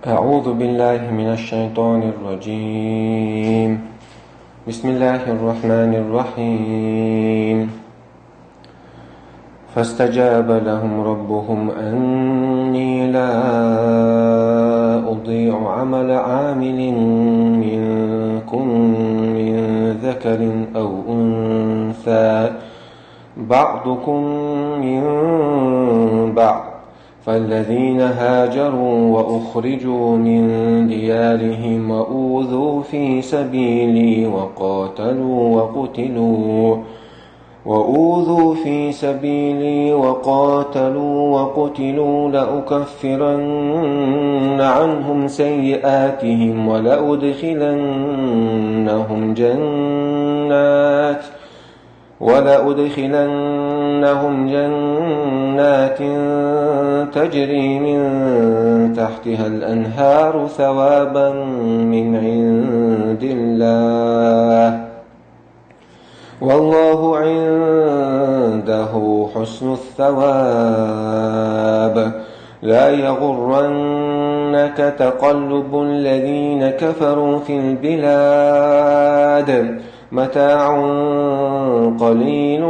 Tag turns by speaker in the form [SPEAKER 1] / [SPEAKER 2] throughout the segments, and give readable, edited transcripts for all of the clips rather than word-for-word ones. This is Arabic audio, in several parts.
[SPEAKER 1] أعوذ بالله من الشيطان الرجيم. بسم الله الرحمن الرحيم. فاستجاب لهم ربهم أني لا أضيع عمل عامل منكم من ذكر أو أنثى بعضكم من بعض، فالذين هاجروا وأخرجوا من ديارهم وأوذوا في سبيلي وقاتلوا وقتلوا لأكفرن عنهم سيئاتهم ولأدخلنهم جنات تجري من تحتها الأنهار ثوابا من عند الله، والله عنده حسن الثواب. لا يغرنك تقلب الذين كفروا في البلاد، متاع قليل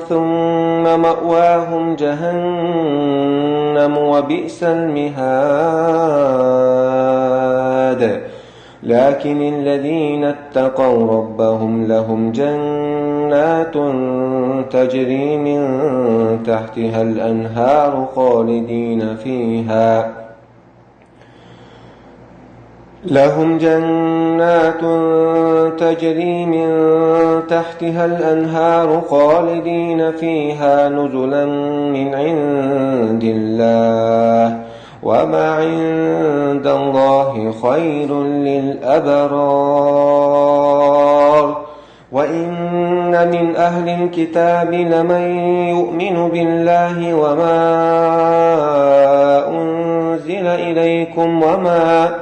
[SPEAKER 1] ثم مأواهم جهنم وبئس المهاد. لكن الذين اتقوا ربهم لهم جنات تجري من تحتها الأنهار خالدين فيها نزلا من عند الله، وما عند الله خير للأبرار. وإن من أهل الكتاب لمن يؤمن بالله وما أنزل إليكم وما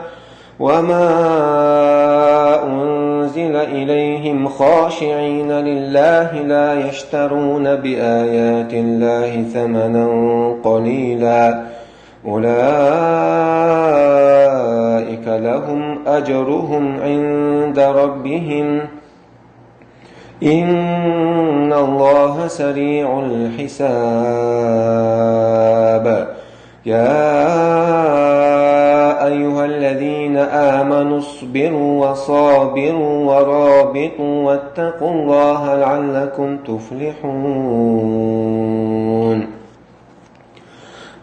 [SPEAKER 1] أنزل إليهم خاشعين لله لا يشترون بآيات الله ثمنا قليلا، أولئك لهم أجرهم عند ربهم، إن الله سريع الحساب. يا أيها الذين آمنوا اصبروا وصابروا ورابطوا واتقوا الله لعلكم تفلحون.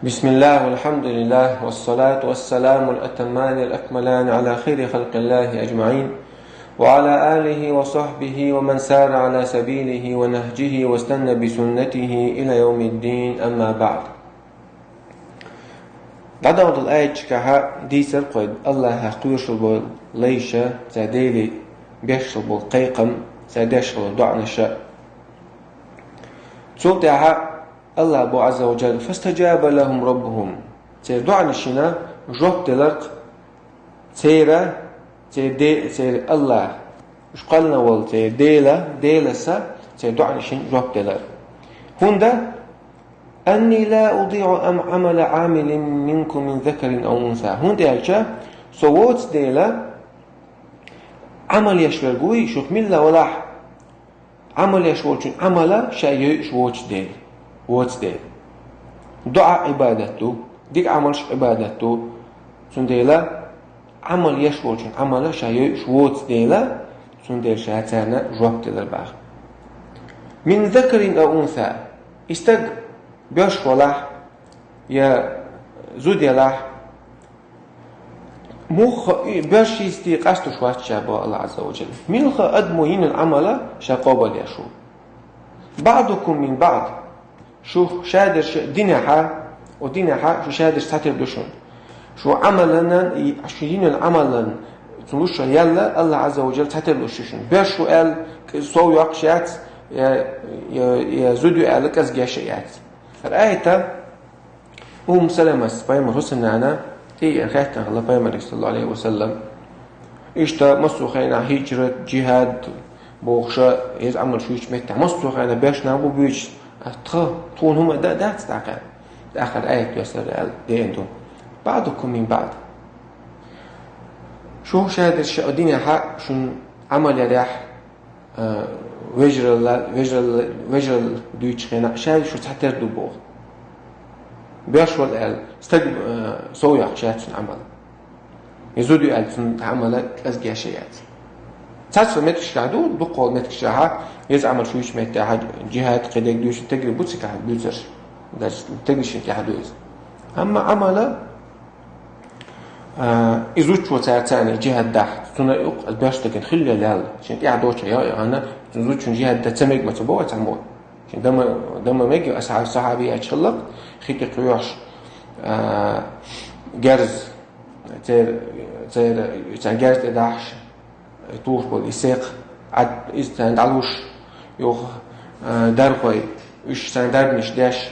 [SPEAKER 1] بسم الله والحمد لله والصلاة والسلام الأتمان الأكملان على خير خلق الله أجمعين، وعلى آله وصحبه ومن سار على سبيله ونهجه واستنى بسنته إلى يوم الدين، أما بعد. بعد الآية كها ديسر قد الله قيرشل بول ليشة ساديلي بيشل بول قيقم ساديشل دعنا شاء تسوتها الله أبو عز وجل فاستجاب لهم ربهم دعنا شنا جوب دلق سيرة سير الله مش قالنا وال ديلا سا دعنا شن جوب دلق هندا أني لا أضيع عمل عامل منكم من ذكر أو أنثى. هون ديالشا صوت ديلا عمل يشورجوي شوف ملا ولا عمل يشورجون عملا شيء شوش ديل واتس ديل دعاء عبادته ديك عملش عبادته سون ديلا عمل يشورجون عملا شيء شوش ديلا سون ديل شاتانا جواب ديل باغ من ذكر أو أنثى استج بيش ولاح يا زودي لاح مخ بيش يستي قصد شوات شابه الله عز وجل ملخ أدموين العمل شقابل يشو بعضكم من بعض شو شادر دينها ودينها شو شادر ستاتر بشون شو عملنا عشرين العملا تنوش يلا الله عز وجل ستاتر بشون بيش وقال سو يقشات يا زودي قالك أزجاشيات الآية سلمة بيامر حسن أنا تي أخيت الله بيامر صلى الله عليه وسلم إشتا مصر خينا هجرة جهاد بوخشة يزعمل شو يشمت مصر خينا بيش نابو بيش تون هم ده تستعقل آخر آية يسر دي عندهم بعضكم من بعض شو شاهد الشيء الدنيا حق شو عمل يريح وجرل دويتش خنا شاهد شو تحتر دوبوغ بيش والآل استج سويا شاهد شو عمل يزودوا قال شو عمل أزجع شيئات تاسف متكش كعدو دقوا متكش شاها يزعمل شو يش مت جهات قديك دويش تجري بوتسك على بيوتر ده تجريش كعدوز أما عمله إزوج وتعتاني جهة ده ثنائي الباش تكن خلي لال عشان يعدوش يا أنا إزوج جهة ده تميج ما تبغى تعمل عشان دم ميجي أصحاب الصحابي أتشلق خيط قياش جرز تير جرز داعش طوف بالإساق عد إستند علوش يوخ دارقي إيش سندار مش داش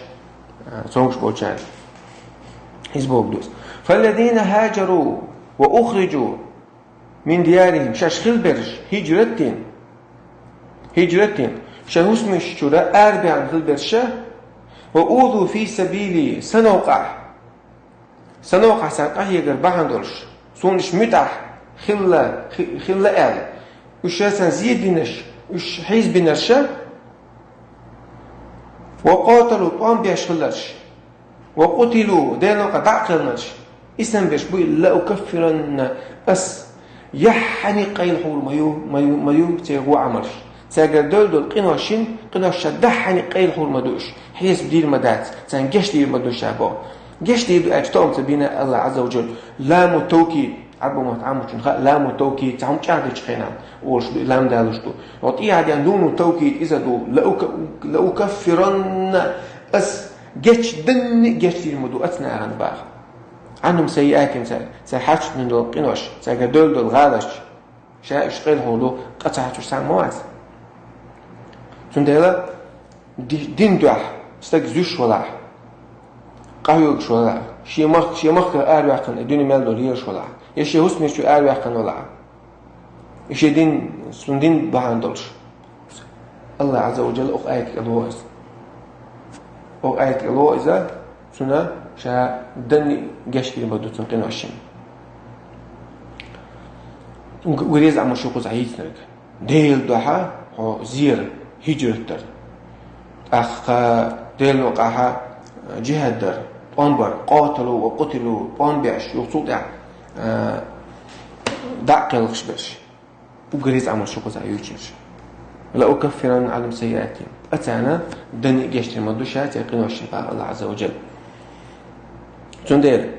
[SPEAKER 1] صونش بوجان يسبوك دوس فالذين هاجروا وأخرجوا من ديارهم شاشخيل برج هجرتين شهوس مش شراء أربعا في البرشة وأوذوا في سبيلي سنوقع سنقع يقر بحن دولش سونش متح خلا آل وش سنزيد بنش وش حيز بنرشة وقاتلوا طوام بيش خلرش وقتلوا دينو قطع قلنش اسم بيش بوي لا أكفرن أس يحني قيل حول مايو تيغو عمرش تاقر دول قناش دحني قيل حول مدوش حيث بدير مدات تان جيش دير مدوش عبا جيش دير أجتام تبين الله عز وجل لا متوكي عبا ما تعمل لا متوكي تعم شعر خينا وش لام دالش دو وطي عادي عندهم توكي إذا دو لا أكفرن أس جيش دير مدو أتنا عن باغ عندهم سيئات سيحاش من دول قناش تاقر دول غالش شايش قيل حولو قطعت وساموات تندلا دين دوح استك زوش ولا قهوة ولا شيء مخ أروع كان الدنيا مال دوليش ولا يشي حسن شو أروع كان ولا يشي دين سندين بهاندولش الله عز وجل آية الوائز آية الوائز سنة شا دني جشتي بدو تنقين عشين وريز عم شو قز عيد نرك ديل دوحة هو زير هجرتر أخ ديل وقعها جهاد در أنبر قاتلوا وقتلوا بانبيعش يقصود دعق الخشبش وقريز عمل شو قز عيوشيش لا أكفرن علم سيئاتهم أتانا دني جشتي مدوشات يقينوا الشفاء الله عز وجل تندير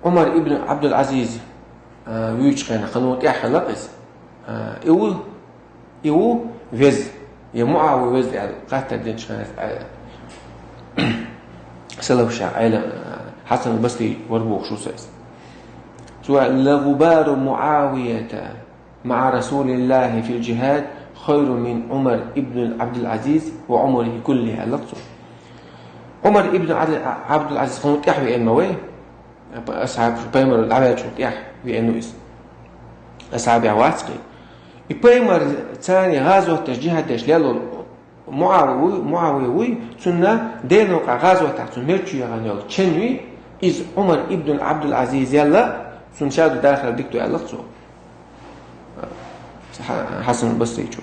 [SPEAKER 1] عمر ابن عبد العزيز ويوش كان قانون يحلقز إيو فيز يمعاوي ويز يعني قاتل دين شانت سلف شاعر حسن البصري وربوخ شو سيس سواء لغبار معاوية مع رسول الله في الجهاد خير من عمر ابن عبد العزيز وعمره كلها لقصه عمر ابن عبد العزيز قانون يحوي المويه أصحاب بيمر العباد شو يحوي إنه اسم أصحاب عواتقي بيمر ثاني غزوة تجهيد دشلال معاوية سنة دينو غزوة تحت ميرتشي غنيال تشنوي إذ عمر ابن عبد العزيز يلا سنشادو داخل دكتو يلا تصو حسن البصري شو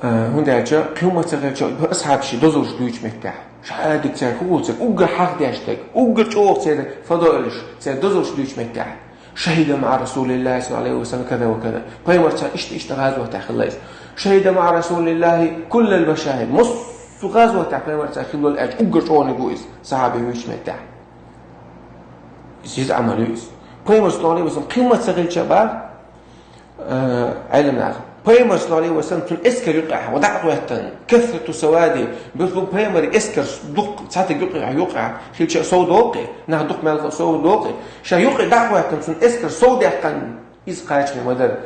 [SPEAKER 1] هندا جا قيمة تغير أصحاب شي دوزوش دويش مفتاح شهادك تاع خوتك اوغ حق داشتك اوغ تشوق تاع فضائلش تاع دوزوش دويش مفتاح شهد مع رسول الله صلى الله عليه وسلم كذا وكذا بايمر تاع اشت غزوه تاع خلاص شهد مع رسول الله كل المشاهد مص غزوه تاع بايمر تاع خلو الاج اوغ تشوني بويس صحابي ويش مفتاح يزيد عملويس بايمر صلى الله عليه وسلم قيمه تغير شباب علم العقل بايمر صلى الله عليه وسلم تن اسكر يقع ودعوة كثرة سوادي بيطلب بايمر اسكر دق ساعات يقع خيل شيء صوت وقع نه دق مال صوت وقع شيء يقع دعوة تن اسكر صوت يحقن إذ قايش من مدر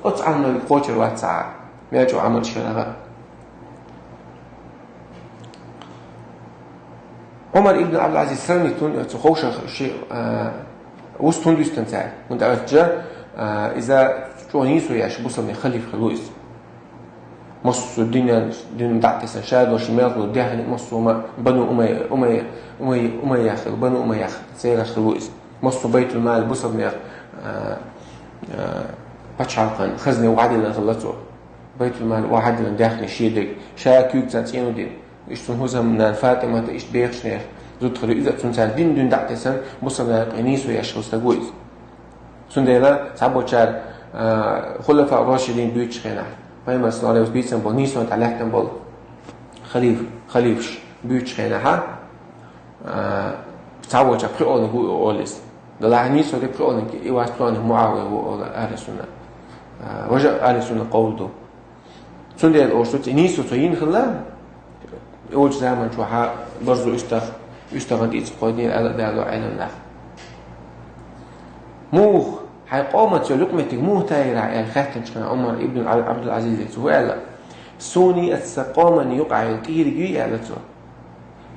[SPEAKER 1] أتعلم القوتر واتسع ما يجوا عمل شيء هذا عمر ابن عبد العزيز سرني تون تخوش شيء وستون ديستنتاع وانت أرجع إذا جونيسو يعيش بوصل من خليف خلويس مصر الدنيا دين دعت سنشاد وشمال وديها مصر بنو أمية ياخذ بنو أمية ياخذ سير خلويس مصر بيت المال بصبني بتشعلقن خزنة وعدنا غلطوا بيت المال وعدنا داخل شيدك شاكيوك تاتينو دين إشتون هزم من فاطمة إشت بيخشنير زدخلوا إذا تنسال دين دعتسن بصبنا قنيسو يشخص تقويز سندلا سابو شار خلفاء الراشدين بيوتش خينا فيما صلى الله عليه وسلم نيسو تعلقتن بول خليفش بيوتش خينا ها سابو شار بريون هو أوليس دلها نيسو دي بريون كي إيواس بريون معاوية هو أهل السنة وجه أهل السنة قولدو سندلا الأورشوت نيسو تين خلا أول زمان شو ها برضو يشتغل إتقادين على دالو علم لا موخ حيقامت لقمة موه تايرة الخاتم كان عمر ابن عبد العزيز سؤال سوني السقامن يقع يطير جي على تو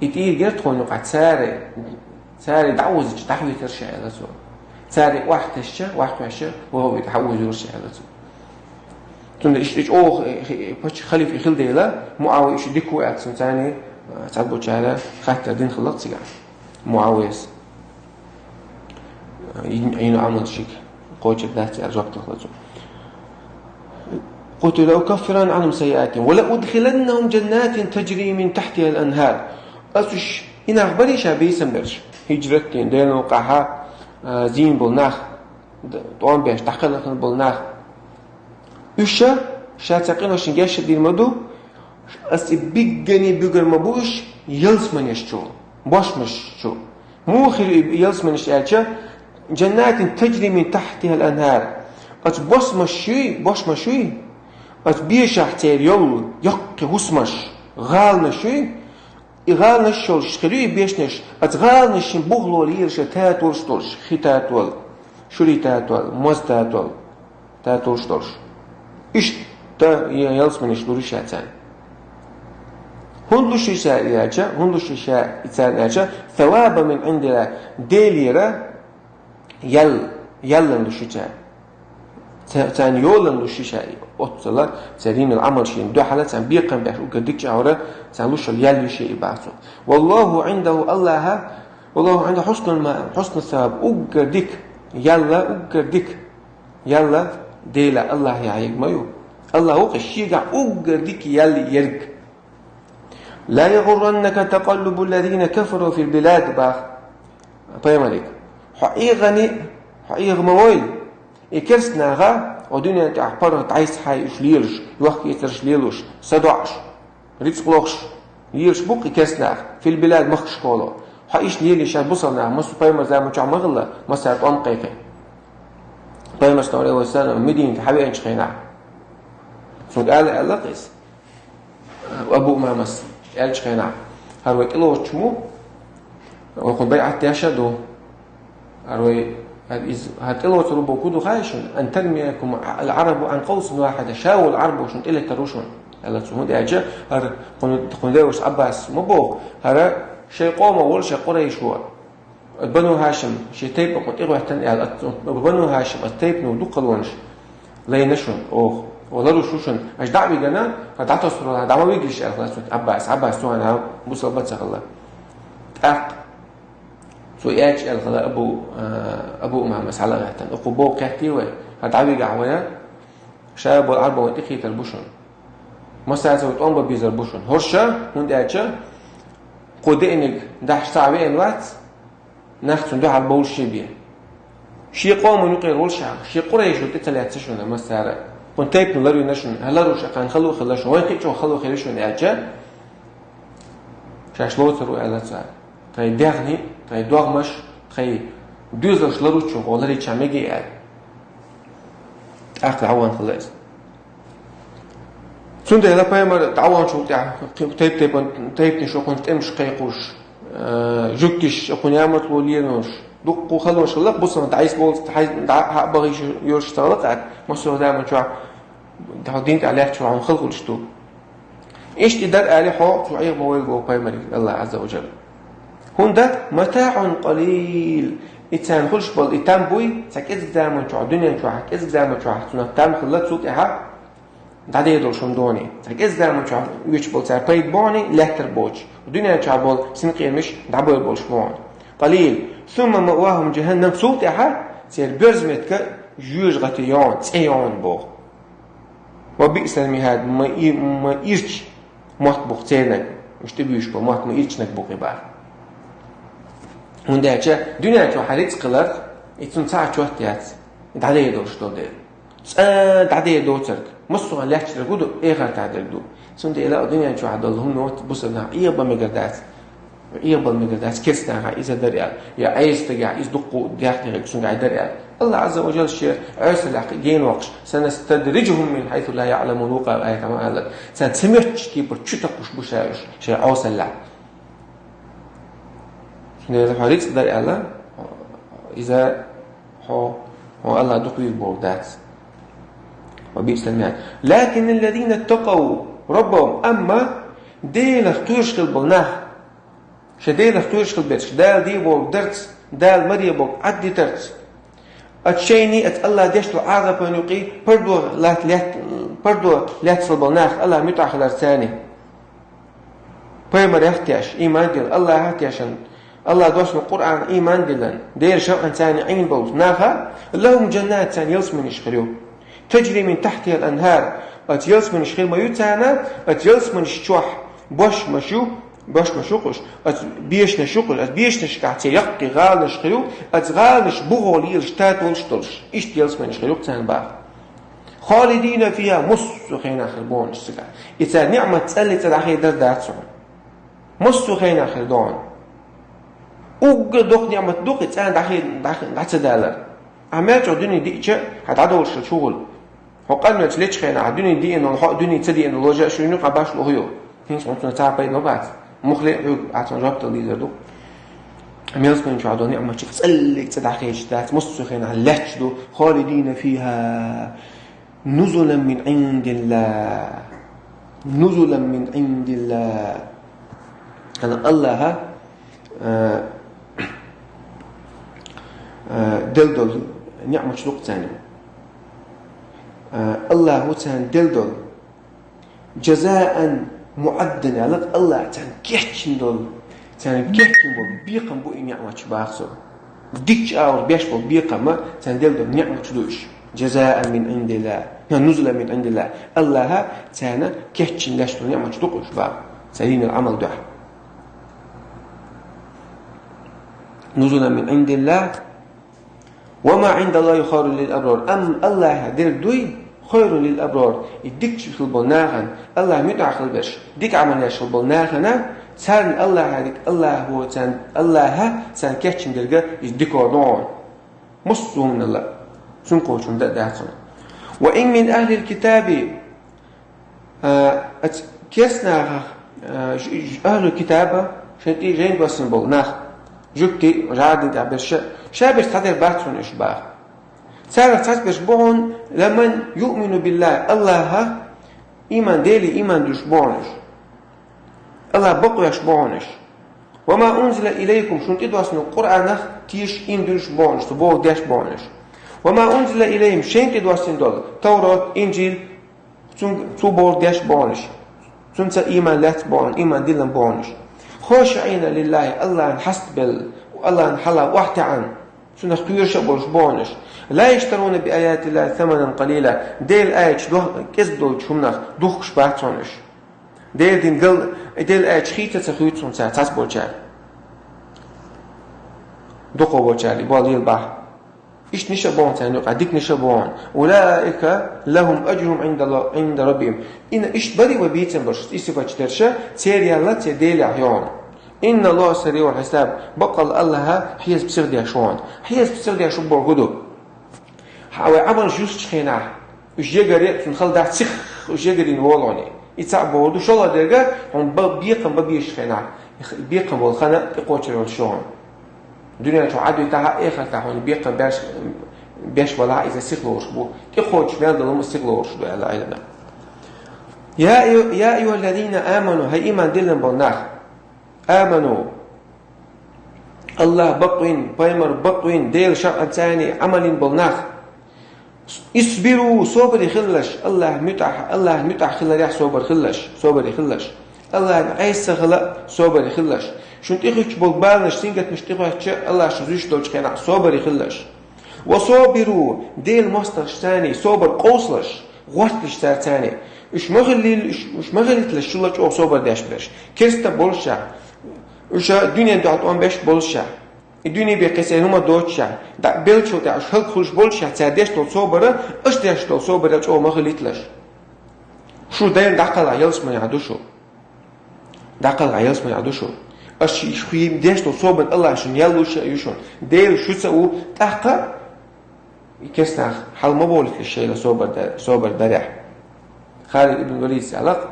[SPEAKER 1] يطير جرتون يقع ساري دعوز تحوي ترشع على تو ساري واحد الشا وهو يتحوز يرشع على تو تون إيش باش خليفة خلديلا معاوية إيش ديكو أكسن ثاني تعبوا على خاتم دين خلط سجع معاوية ينو عمل شيك قوتش ذاتي أرجوك تخلصوا قلت لأكفرن عنهم سيئاتهم ولا أدخلنهم جنات تجري من تحتها الأنهار أسوش إن أخبري شابي سمبرش هجرتين دين وقعها زين بالناخ طوان بيش تحقلق بالناخ إيشا شاتقين وشنجاش دين مدو أس بيجر مبوش يلس من يشتو باش مش شو مو خير يلس من يشتو جنات تجري من تحتها الأنهار باش مشي بيش احتير يول يق هسمش غالنش غالنش شولش خلوي بيشنش غالنش بغلو ليرش تاتول شتولش ختاتول شوري تاتول موز تاتول شتولش إيش تا يلس منش دوريش هاتان هندوش يساعد ثواب من عند الله ديليرا يلن لشيء تاني يولن لشيء أتصل سرين العمل شيء دو حالات سان بيقم بيح وقدك جاورة سان لش يل شيء بعثه والله عنده حسن الثواب وقدك يلا ديلا الله يعيق مايو الله هو الشيء وقدك يل يرق لا يغرنك تقلب الذين كفروا في البلاد باخ بيمالك حقيقة مويل إكرسنا غا ودنيا تعبر تعيس حي إشليرش يوحكي يترشليلوش سدعش ريتس قلوش ليرش بوق إكرسنا في البلاد مخش قولو حقيش ليلي شاد بصرنا مصر بيمر زي ما تشع مغلا مصر أمقيك بيمر صلى الله عليه وسلم مدينة حبيئة انشخينا سود قال قيس وأبو مامس قال شخينا هرويك إلو وشمو ويقول بيعت يشدو أروي هتقولوا تربوا كودو خايشون أن ترميكم العرب عن قوس واحد شاو العرب وشون إلى تروشون على تسمون ده أجا هر قندوش عباس مبوغ هر شيء قوم أول شيء قريش هو بنو هاشم شيء تيب قلت إغوه تن بنو هاشم التيب نودو قلونش لا نشون أوه ولا روشون أش دعوي جنا فدعته صورة دعوة ويجلش عباس تو أنا بوصل الله سو ياج الغلا أبو أمام مسألة غتان أقبو كهتي وهدعوي جعوية شاب والعرب وانتخي تلبوشون مسألة وتقوم ببيزر بوشون هرشة هند أجا قدينك داش صعبة الوقت نختن ده على بول شبيه شيء قوم ونقير والشعب شيء قريش وتتلات سشون مسألة كنت تيب نلاري نشون هلا روش أقان خلوشون وين كيتشو خلو خليشون أجا شاش لوترو على سعر تاي دغني تاي دوغمش تاي دوزش لروچو غولري چامگي ال اخ عوان خلاص سند لا بايمر تعوان شو تاع تايب نشو كنت امش قيقوش جوكتش قنيامت ولينوش دقو خلوش الله بص انت عايز بول باغي يورش تغلط مسو دائما شو دين عليه شو عن خلقش تو ايش تقدر عليه حق شو عيب مويل جو بايمر الله عز وجل هندا متاع قليل إتان خلش بال إتان بوي سكيز زمان شو الدنيا شو حكيز زمان شو حسنا تام خلت صوت إها دعدي دول شمدوني سكيز زمان شو يش بال سربيد بوني لهتر بوج الدنيا شو بال سنقير مش دعبوا البول شمون قليل ثم مأواهم جهنم صوتها سير برزمتك جوج غتيون تيون بو وبئس المهاد ما إيرش موت بوختينك مش تبيش بو موت ما إيرشنك بوقبار وندهش دنيا تو حريت قلر يتون ساعة شوهتيات دعدي دوش دو دي دعدي دو ترك مصو غلاش تركودو إيغار تعدردو سون دي لا دنيا تو عدلهم نوت بصرنا إيبا مقردات إيبا مقردات كيستاها إذا دريال يا عايز تقع يصدقوا داخلك سون قاعد دريال الله عز وجل شيء أرسل جين وقش سنستدرجهم من حيث لا يعلمون وقع الآية كما قال سنسمعش كيبر تشتقش بشاش شيء أوصل لا إذا حريت دريال إذا هو الله دقي بوردات وبئس المهاد لكن الذين اتقوا ربهم أما ديل اختوش بالناه شديل اختوش بالبيتش دال دي بوردرت دال مريا بوك عدي ترت أتشيني أت الله ديشتو عذاب ونقي بردو لات صلبناخ الله متأخر ثاني بيمر يحتاج إيمان دل الله يحتاجن الله دوش من القرآن إيمان دلن دير شرعا ثاني عين بوز ناخا لهم جنات ثاني يلسمن يشخريو تجري من تحتها الأنهار أت يلسمن يشخير ما يتانا أت يلسمن يشوح باش مشوقش أت بيش نشوقش أت بيش نشكعتي يقي غال نشخريو أت غال نشبغولي الشتات والشتلش إيش يلسمن يشخريو تان بار خالدين فيها مسخين خربون السكع إذا نعمة تسألي تدعي درداتهم مسخين خردون دوق نعمة دوق تسأل دعي دالر عملت عدوني ديكش هتعدول الشغل وقال ما تليش خينا عدوني دي إنه الحق دوني تدي إنه لوجا شو إنه قباش لهيو هنش ممكن تعب بين وبعد مخلق عشان ربط اللي زردو عملت كمان شو عدوني نعمة شو تسألك تدعيش دات مسخين علتش دو خالدين فيها نزلا من عند الله نزلا من عند الله أنا الله دلدل نعمة شلوق تاني الله هو تان دلدل جزاء معدنا لك الله تان كيحشن دل تان كيحشن بول بيقم بو نعمة شباخسو ديكش أور بيش بول بيقم تان دلدل نعمة شلوش جزاء من عند الله نزلا من عند الله الله تانا كيحشن لاشتو نعمة شلوق شباخ سليم العمل ده نزلا من عند الله وما عند الله خير للأبرار أم الله دير دوي خير للأبرار يديك شخل بالناغن الله متعخل بش ديك عمل يشخل بالناغن تان الله هذيك الله هو تان الله تان كيتشن دلقا يديك ودون مصو من الله سنقوشن داتنا وإن من أهل الكتاب كيسنا أهل الكتاب شنتي جين بسن بالناغ جبتي رعد تعبش شابش تقدر باترون إشباه سارة تسبش بون لمن يؤمن بالله الله إيمان ديلي إيمان دشبونش الله بقوا يشبونش وما أنزل إليكم شنت إدواسن القرآن تيش إن دشبونش تبوه دشبونش وما أنزل إليهم شنت إدواسن دول توراة إنجيل تبوه دشبونش سنت إيمان لات بون إيمان ديلن بونش خاشعين لله الله حسب الله انحلا وحتى عن سنة خيرش برشبونش لا يشترون بآيات الله ثمنا قليلا ديل آيش كذبوا شمناخ دوخش باتونش ديل آيش خيطة تخيطون ساعة بوچال دوخو بوچال يبالي البحر إيش نشبون تانيق عديك نشبون أولئك لهم أجرهم عند ربهم إن إيش بدي وبيتن برشت إستفاج ترشا تيري الله تيديل عيون إن الله سريع الحساب بقى الله حيز بسردي عشوان حيز بسردي عشو برغدو حاوي عمل جوست شخينا وش يقري تنخل داعت سخ وش يقري نوالوني يتعب بوردو شو الله درقا هم بيقم ببيش خينا بيقم بالخنا يقوتر والشوان الدنيا تعدي تاعها آخر تاعهم بيقم باش ولا إذا سيخلوش بو يقوتش مال دلهم سيخلوش دو على عيلنا يا أيها الذين آمنوا هاي إيمان دلن بالناخ آمنوا الله بقوين بايمر بقوين ديل شرع ثاني عمل بالناخ اصبروا صبر خلش الله متع خلش صبر خلش الله عيسى خلق صبر خلش شنت إخش بالبالنش سينجت مش تخش الله شزوش دوش كنا صبر يخلش وصابروا ديل مستش ثاني صبر قوسلش غوتلش ثاني إيش مغلي للشلش أو صبر داش برش كرستا بولشة إيش الدنيا دعت أم بيش بولشة الدنيا بيقيسين هما دوتشة دا بيلشوا تعش هل خش بولشة تعديش تول صبرة إيش تعش تول صبرة أو مغلي لش شو دايم دقل عيالس ما يعدوشوا دقل عيالس ما يعدوشوا أش يخيم داش تول صبر الله عشان يلوش يشون دايل شو تسوي تحقق يكسر حال ما بقولك الشيء لصبر درح خالد ابن الوليد سألق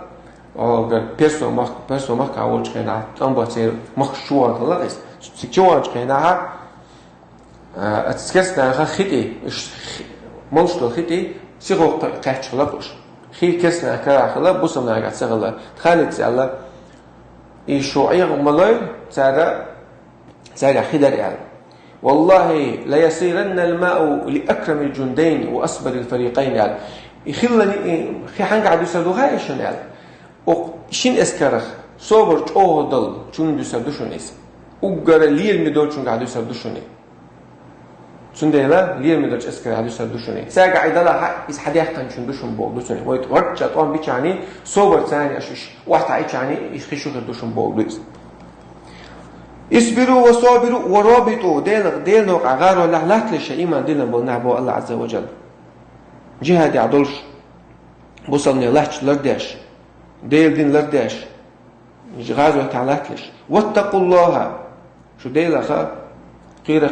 [SPEAKER 1] أو بيرسو مخ كأول شيء أمبا تصير مخ شو هذا لقيس سكشوان شيء أتسكسنا خيتي ملشلو خيتي سيرو قحش خلاص خير كسنا كلا خلاص بوسنا قاعد سغلا خالد سألق يشوعي ملاي سارة خدر يعني والله لا يصيرن الماء لأكرم الجندين وأصبر الفريقين يعني يخلني خي حنق عدو سردوها إيشان يعني وشين أسكرخ صبر أوه ضل شون دو سردوشون إيس وقرا ليل مدول شون عدو سردوشوني شون ده ليل مدول أسكر عدو سردوشوني ساق عيدلا إس حديث كان شون دوشون بول دوشوني ويتورج أطوان بيش يعني صبر ثاني أشيش واحد عيش يعني يخشوا دوشون بول دوس اصبروا وصابروا ورابطوا ديل نوق عغارو لحلات لشيء ما ديلن بالنعبو الله عز وجل جهاد يعدلش بوصلني لحش لرداش ديل دين لرداش غازو تعلاتلش واتقوا الله شو ديل أخا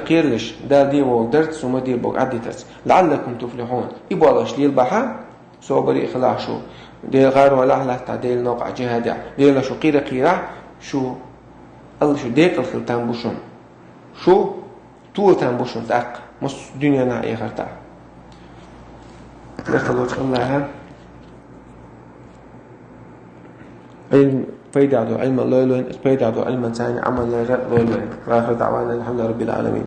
[SPEAKER 1] قيرلش دال دي وقدرت سوما ديل بوق عدتس لعلكم تفلحون إبو الله شليل بحا صابري إخلاحشو ديل غارو لحلات ديل نوق جهاد ديل شو قيرة شو الله شو ديك الخلتان بوشون شو طولتان بوشون تاق مش دنيا ناعي غرتا نخلوش الله علم فيدعو علم الله لين فيدعو علما ثاني عمل لا لين وآخر دعوانا الحمد لله رب العالمين